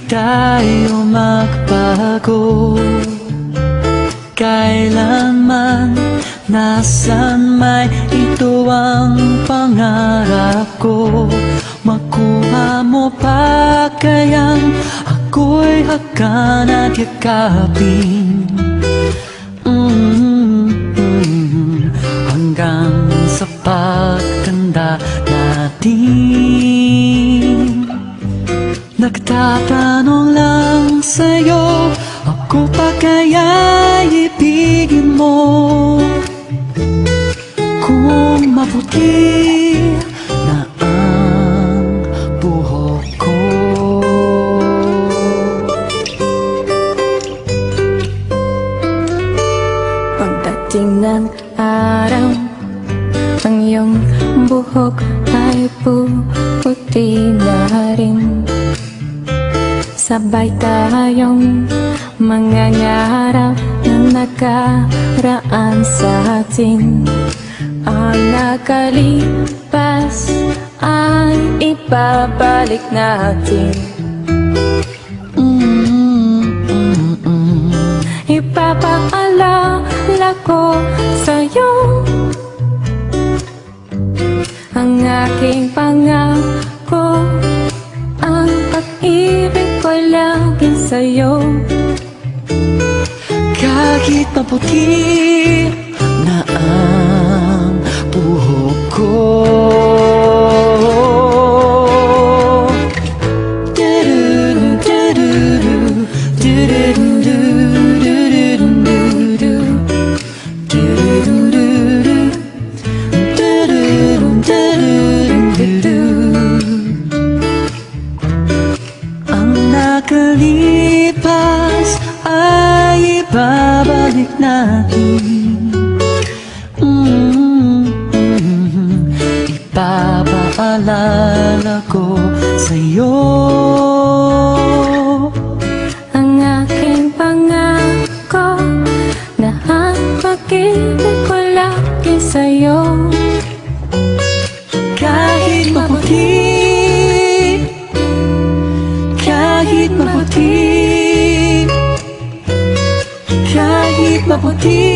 tayo magbago kailanman, nasan may ito ang pangarap ko. Makuha mo pa kayang ako'y hakan at yakapin, hanggang sa pagtanda natin. Nagtatanong lang sa'yo, ako pa kaya ibigin mo? Kung maputi na ang buhok ko. Pagdating ng araw, ang iyong buhok ay puputi na rin. Sabay tayong mangangarap na nakaraan sa atin. Ang nakalipas ay ibabalik natin. Ipapaalala ko sa'yo ang aking pangako, ang pag-ibig ko'y laging sa'yo. Kahit maputi na ang buhok ko, nakalipas ay ibabalik natin. Ipapaalala ko sa'yo ang aking pangako na ang pag-ibig ko lagi sa'yo. Kahit maputi, kahit maputi, kahit maputi,